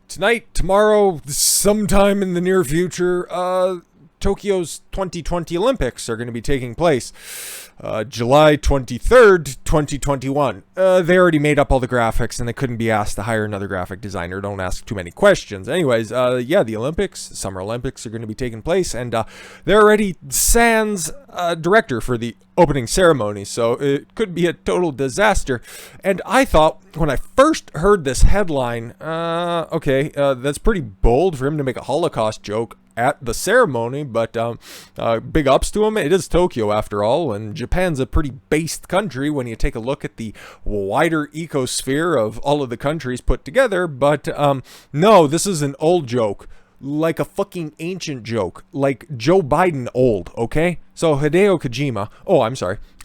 tonight, tomorrow, sometime in the near future, Tokyo's 2020 Olympics are going to be taking place. July 23rd, 2021. They already made up all the graphics and they couldn't be asked to hire another graphic designer. Don't ask too many questions. Anyways, yeah, the Olympics, Summer Olympics are going to be taking place, and they're already sans director for the opening ceremony, so it could be a total disaster. And I thought, when I first heard this headline, okay, that's pretty bold for him to make a Holocaust joke at the ceremony, but big ups to him. It is Tokyo after all, and Japan's a pretty based country when you take a look at the wider ecosphere of all of the countries put together. But no, this is an old joke, like a fucking ancient joke, like Joe Biden old, okay? So Hideo Kojima,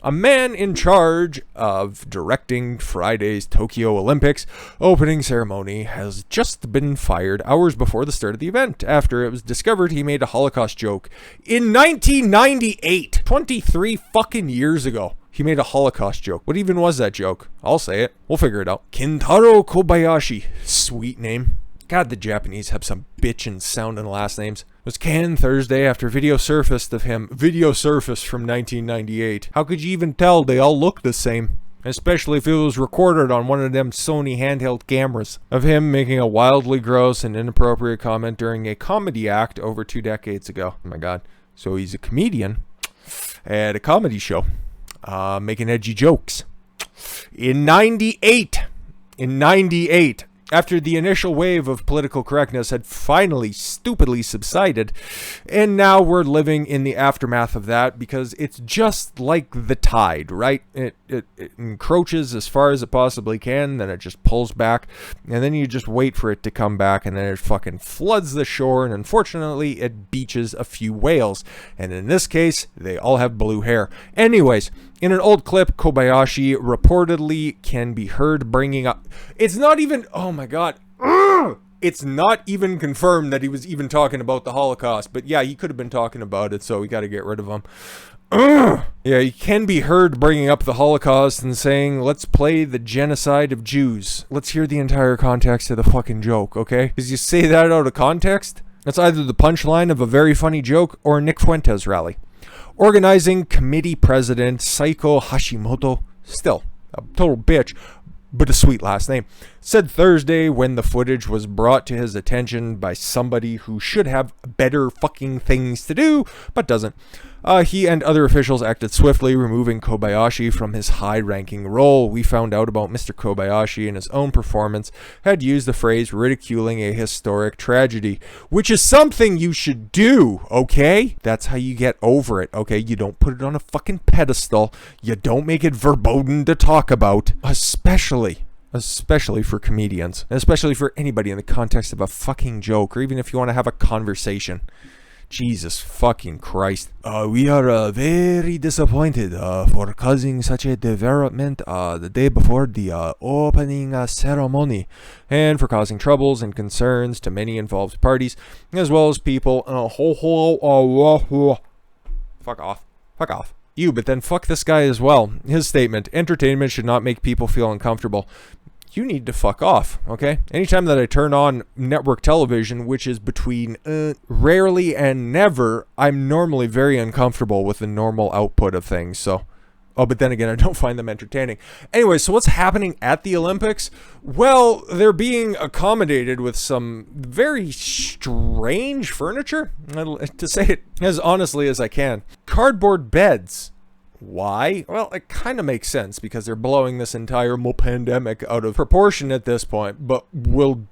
a man in charge of directing Friday's Tokyo Olympics opening ceremony, has just been fired hours before the start of the event after it was discovered he made a Holocaust joke in 1998, 23 fucking years ago. He made a Holocaust joke. What even was that joke? I'll say it. We'll figure it out. Kentaro Kobayashi. Sweet name. God, the Japanese have some bitchin' sounding last names. It was canned Thursday after video surfaced from 1998. How could you even tell they all look the same? Especially if it was recorded on one of them Sony handheld cameras of him making a wildly gross and inappropriate comment during a comedy act over 2 decades ago. Oh my god. So he's a comedian at a comedy show, making edgy jokes. In 98, after the initial wave of political correctness had finally stupidly subsided, and now we're living in the aftermath of that, because it's just like the tide, right? It encroaches as far as it possibly can, then it just pulls back, and then you just wait for it to come back, and then it fucking floods the shore, and unfortunately it beaches a few whales, and in this case, they all have blue hair. Anyways, in an old clip, Kobayashi reportedly can be heard bringing up... It's not even... Oh my god. It's not even confirmed that he was even talking about the Holocaust. But yeah, he could have been talking about it, so we got to get rid of him. Yeah, he can be heard bringing up the Holocaust and saying, let's play the genocide of Jews. Let's hear the entire context of the fucking joke, okay? Because you say that out of context, that's either the punchline of a very funny joke or a Nick Fuentes rally. Organizing committee president Saiko Hashimoto, still a total bitch, but a sweet last name, said Thursday when the footage was brought to his attention by somebody who should have better fucking things to do, but doesn't. He and other officials acted swiftly, removing Kobayashi from his high-ranking role. We found out about Mr. Kobayashi in his own performance had used the phrase ridiculing a historic tragedy, which is something you should do, okay? That's how you get over it, okay? You don't put it on a fucking pedestal. You don't make it verboten to talk about, especially for comedians, especially for anybody in the context of a fucking joke, or even if you want to have a conversation. Jesus fucking Christ. We are very disappointed for causing such a development the day before the opening ceremony, and for causing troubles and concerns to many involved parties, as well as people. Fuck off. Fuck off. You, but then fuck this guy as well. His statement, entertainment should not make people feel uncomfortable. You need to fuck off, okay? Anytime that I turn on network television, which is between rarely and never, I'm normally very uncomfortable with the normal output of things, so... Oh, but then again, I don't find them entertaining. Anyway, so what's happening at the Olympics? Well, they're being accommodated with some very strange furniture, to say it as honestly as I can. Cardboard beds. Why? Well, it kind of makes sense because they're blowing this entire pandemic out of proportion at this point, but we'll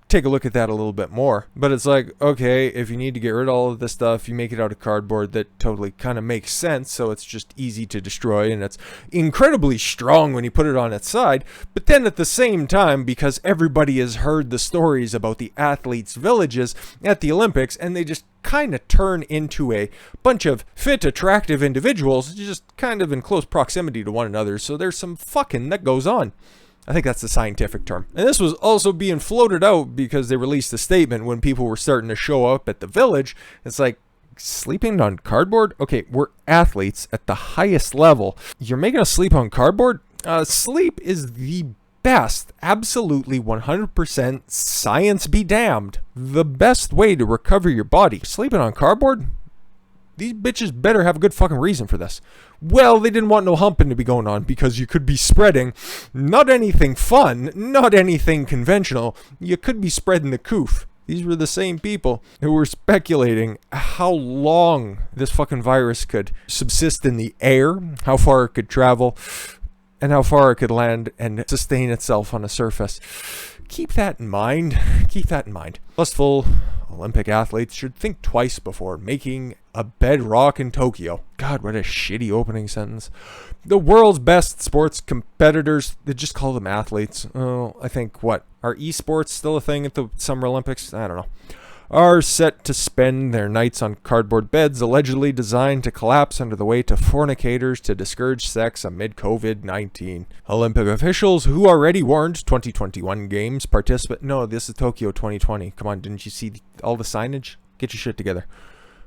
take a look at that a little bit more. But it's like, okay, if you need to get rid of all of this stuff, you make it out of cardboard. That totally kind of makes sense, so it's just easy to destroy, and it's incredibly strong when you put it on its side. But then at the same time, because everybody has heard the stories about the athletes' villages at the Olympics, and they just kind of turn into a bunch of fit, attractive individuals, just kind of in close proximity to one another, so there's some fucking that goes on. I think that's the scientific term. And this was also being floated out because they released a statement when people were starting to show up at the village. It's like, sleeping on cardboard? Okay, we're athletes at the highest level. You're making us sleep on cardboard? Sleep is the best, absolutely 100% science be damned, the best way to recover your body, sleeping on cardboard? These bitches better have a good fucking reason for this. Well, they didn't want no humping to be going on because you could be spreading not anything fun, not anything conventional. You could be spreading the coof. These were the same people who were speculating how long this fucking virus could subsist in the air, how far it could travel, and how far it could land and sustain itself on a surface. Keep that in mind. Keep that in mind. Lustful Olympic athletes should think twice before making a bedrock in Tokyo. God, what a shitty opening sentence. The world's best sports competitors, they just call them athletes. Oh, I think, are esports still a thing at the Summer Olympics? I don't know. Are set to spend their nights on cardboard beds allegedly designed to collapse under the weight of fornicators to discourage sex amid COVID-19. Olympic officials who already warned 2021 games participate. No, this is Tokyo 2020. Come on, didn't you see all the signage? Get your shit together.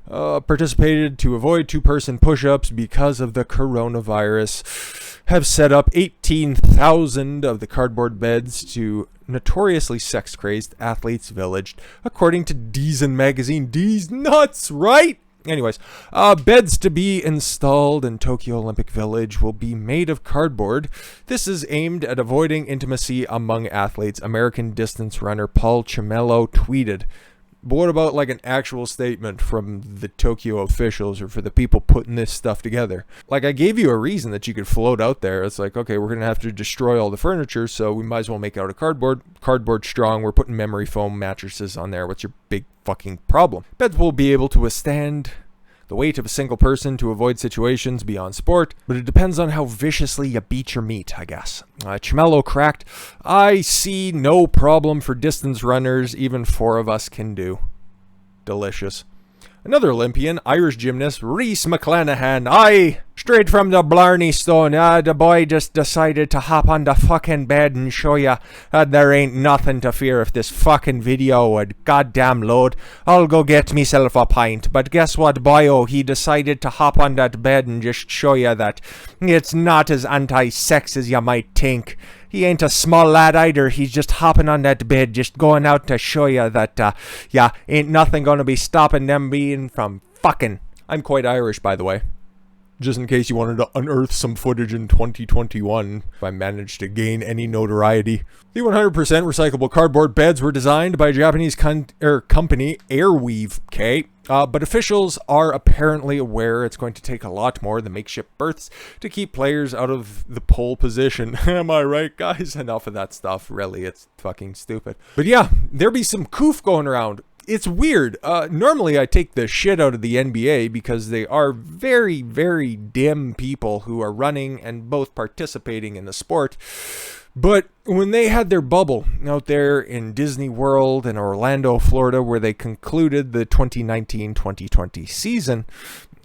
Participated to avoid two-person push-ups because of the coronavirus, have set up 18,000 of the cardboard beds to notoriously sex-crazed athletes' village, according to D's magazine. D's nuts, right? Anyways, beds to be installed in Tokyo Olympic Village will be made of cardboard. This is aimed at avoiding intimacy among athletes, American distance runner Paul Cimello tweeted. But what about like an actual statement from the Tokyo officials or for the people putting this stuff together? Like, I gave you a reason that you could float out there. It's like, okay, we're going to have to destroy all the furniture, so we might as well make it out of cardboard. Cardboard strong, we're putting memory foam mattresses on there. What's your big fucking problem? Beds will be able to withstand the weight of a single person to avoid situations beyond sport, but it depends on how viciously you beat your meat, I guess. Cimello cracked, I see no problem for distance runners, even four of us can do. Delicious. Another Olympian, Irish gymnast Rhys McClanahan, straight from the Blarney Stone, the boy just decided to hop on the fucking bed and show ya there ain't nothing to fear if this fucking video would goddamn load. I'll go get myself a pint, but guess what, boyo, he decided to hop on that bed and just show ya that it's not as anti-sex as you might think. He ain't a small lad either. He's just hopping on that bed, just going out to show you that, ain't nothing gonna be stopping them being from fucking. I'm quite Irish, by the way. Just in case you wanted to unearth some footage in 2021, if I managed to gain any notoriety. The 100% recyclable cardboard beds were designed by Japanese company Airweave, but officials are apparently aware it's going to take a lot more than makeshift berths to keep players out of the pole position. Am I right, guys? Enough of that stuff. Really, it's fucking stupid. But yeah, there be some coof going around. It's weird. Normally I take the shit out of the NBA because they are very, very dim people who are running and both participating in the sport. But when they had their bubble out there in Disney World in Orlando, Florida, where they concluded the 2019-2020 season,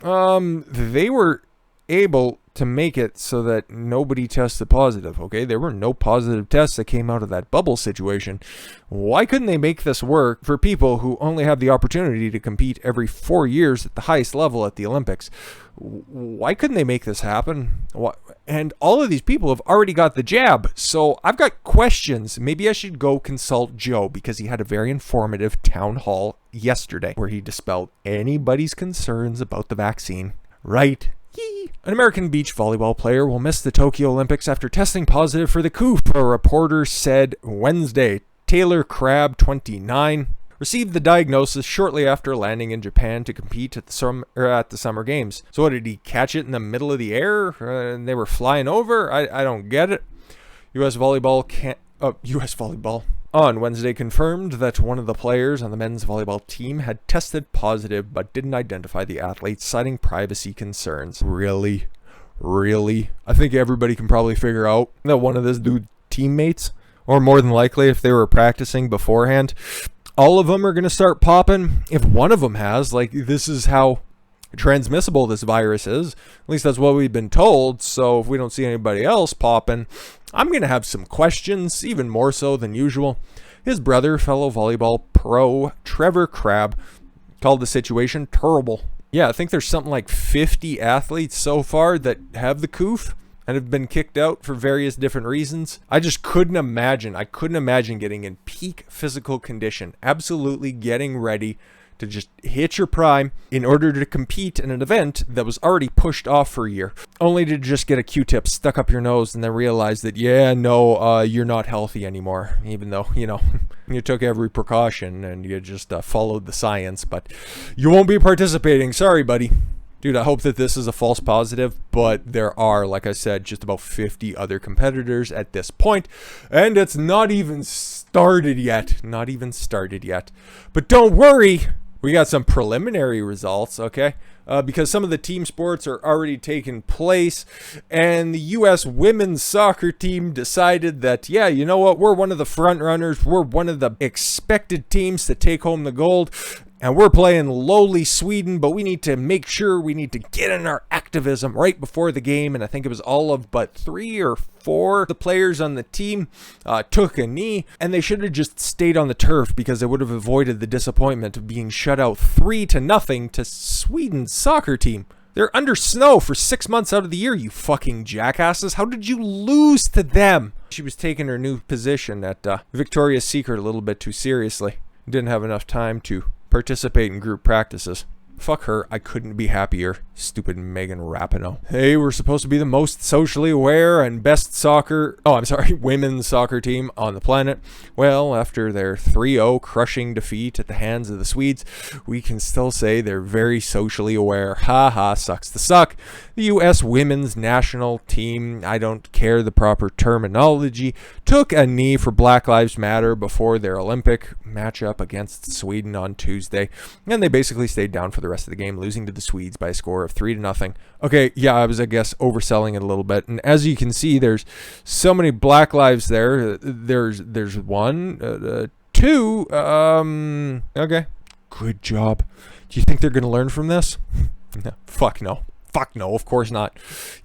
they were able to make it so that nobody tested positive, okay? There were no positive tests that came out of that bubble situation. Why couldn't they make this work for people who only have the opportunity to compete every 4 years at the highest level at the Olympics? Why couldn't they make this happen? And all of these people have already got the jab, so I've got questions. Maybe I should go consult Joe because he had a very informative town hall yesterday where he dispelled anybody's concerns about the vaccine. Right? An American beach volleyball player will miss the Tokyo Olympics after testing positive for the coof, a reporter said Wednesday. Taylor Crabb, 29, received the diagnosis shortly after landing in Japan to compete at the Summer Games. So what, did he catch it in the middle of the air and they were flying over? I don't get it. U.S. volleyball on Wednesday confirmed that one of the players on the men's volleyball team had tested positive but didn't identify the athlete, citing privacy concerns. Really? I think everybody can probably figure out that one of this dude's teammates, or more than likely if they were practicing beforehand, all of them are going to start popping. If one of them has, like, this is how transmissible this virus is. At least that's what we've been told. So if we don't see anybody else popping, I'm going to have some questions, even more so than usual. His brother, fellow volleyball pro Trevor Crabb, called the situation terrible. Yeah, I think there's something like 50 athletes so far that have the coof. and have been kicked out for various different reasons. I just couldn't imagine. I couldn't imagine getting in peak physical condition, absolutely getting ready to just hit your prime in order to compete in an event that was already pushed off for a year, only to just get a Q-tip stuck up your nose and then realize that, you're not healthy anymore, even though, you took every precaution and you just followed the science, but you won't be participating. Sorry, buddy. Dude, I hope that this is a false positive, but there are, like I said, just about 50 other competitors at this point, and it's not even started yet. Not even started yet. But don't worry, we got some preliminary results, okay? Because some of the team sports are already taking place, and the U.S. women's soccer team decided that, you know what, we're one of the front runners, we're one of the expected teams to take home the gold, and we're playing lowly Sweden, but we need to make sure we need to get in our activism right before the game. And I think it was all of but 3 or 4 of the players on the team took a knee, and they should have just stayed on the turf because they would have avoided the disappointment of being shut out 3-0 to Sweden's soccer team. They're under snow for 6 months out of the year, you fucking jackasses. How did you lose to them? She was taking her new position at Victoria's Secret a little bit too seriously. Didn't have enough time to participate in group practices. Fuck her, I couldn't be happier. Stupid Megan Rapinoe. Hey, we're supposed to be the most socially aware and best women's soccer team on the planet. Well, after their 3-0 crushing defeat at the hands of the Swedes, we can still say they're very socially aware. Ha ha, sucks to suck. The U.S. women's national team, I don't care the proper terminology, took a knee for Black Lives Matter before their Olympic matchup against Sweden on Tuesday, and they basically stayed down for the rest of the game, losing to the Swedes by a score of 3-0. Okay, I was, overselling it a little bit, and as you can see, there's so many Black lives there. There's 1, 2. Okay, good job. Do you think they're gonna learn from this? No, fuck no. Fuck no, of course not.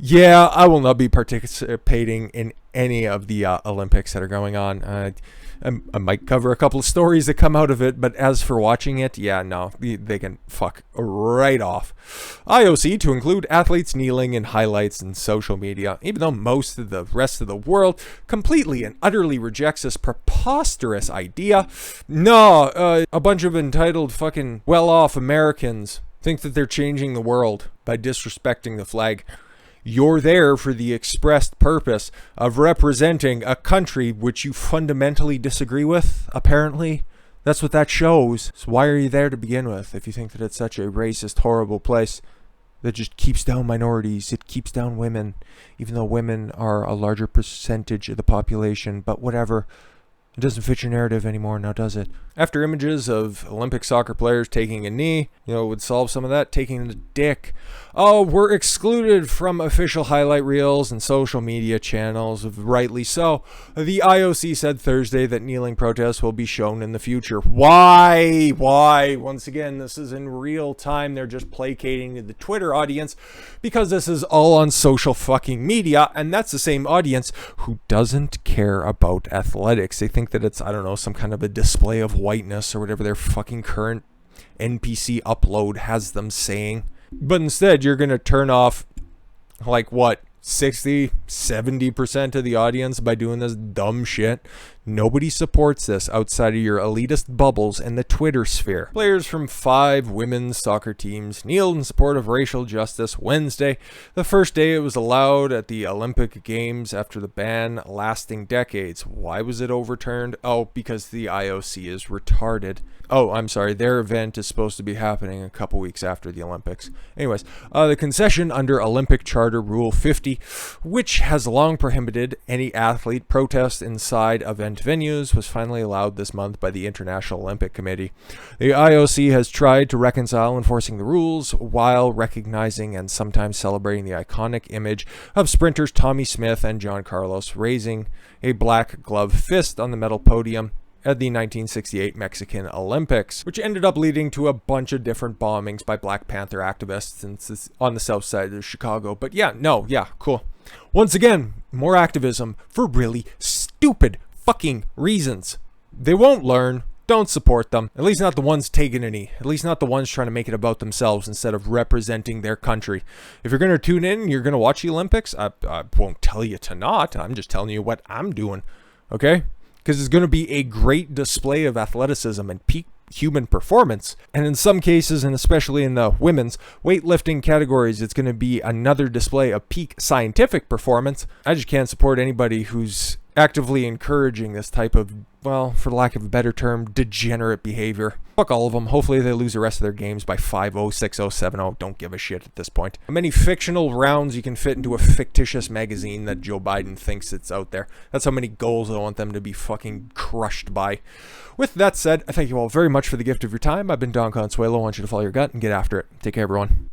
I will not be participating in any of the Olympics that are going on. I might cover a couple of stories that come out of it, but as for watching it, no, they can fuck right off. IOC to include athletes kneeling in highlights in social media, even though most of the rest of the world completely and utterly rejects this preposterous idea. No, a bunch of entitled fucking well-off Americans think that they're changing the world by disrespecting the flag. You're there for the expressed purpose of representing a country which you fundamentally disagree with, apparently. That's what that shows. So why are you there to begin with if you think that it's such a racist, horrible place that just keeps down minorities, it keeps down women, even though women are a larger percentage of the population, but whatever. It doesn't fit your narrative anymore, now does it? After images of Olympic soccer players taking a knee, would solve some of that, taking the dick. Oh, we're excluded from official highlight reels and social media channels, rightly so. The IOC said Thursday that kneeling protests will be shown in the future. Why? Once again, this is in real time. They're just placating the Twitter audience because this is all on social fucking media, and that's the same audience who doesn't care about athletics. They think that it's, some kind of a display of whiteness or whatever their fucking current NPC upload has them saying. But instead, you're going to turn off, 60-70% of the audience by doing this dumb shit. Nobody supports this outside of your elitist bubbles and the Twitter sphere. Players from 5 women's soccer teams kneeled in support of racial justice Wednesday, the first day it was allowed at the Olympic Games after the ban lasting decades. Why was it overturned? Oh, because the IOC is retarded. Oh, I'm sorry, their event is supposed to be happening a couple weeks after the Olympics. Anyways, the concession under Olympic Charter Rule 50, which has long prohibited any athlete protest inside event venues, was finally allowed this month by the International Olympic Committee. The IOC has tried to reconcile enforcing the rules while recognizing and sometimes celebrating the iconic image of sprinters Tommy Smith and John Carlos raising a black glove fist on the medal podium at the 1968 Mexican Olympics, which ended up leading to a bunch of different bombings by Black Panther activists on the south side of Chicago. But cool. Once again, more activism for really stupid fucking reasons. They won't learn. don't support them. At least not the ones taking a knee. At least not the ones trying to make it about themselves instead of representing their country. If you're going to tune in, you're going to watch the Olympics, I won't tell you to not. I'm just telling you what I'm doing, okay? Because it's going to be a great display of athleticism and peak human performance. And in some cases, and especially in the women's weightlifting categories, it's going to be another display of peak scientific performance. I just can't support anybody who's actively encouraging this type of, well, for lack of a better term, degenerate behavior. Fuck all of them. Hopefully they lose the rest of their games by 5-0, 6-0, 7-0. Don't give a shit at this point. How many fictional rounds you can fit into a fictitious magazine that Joe Biden thinks it's out there. That's how many goals I want them to be fucking crushed by. With that said, I thank you all very much for the gift of your time. I've been Don Consuelo. I want you to follow your gut and get after it. Take care, everyone.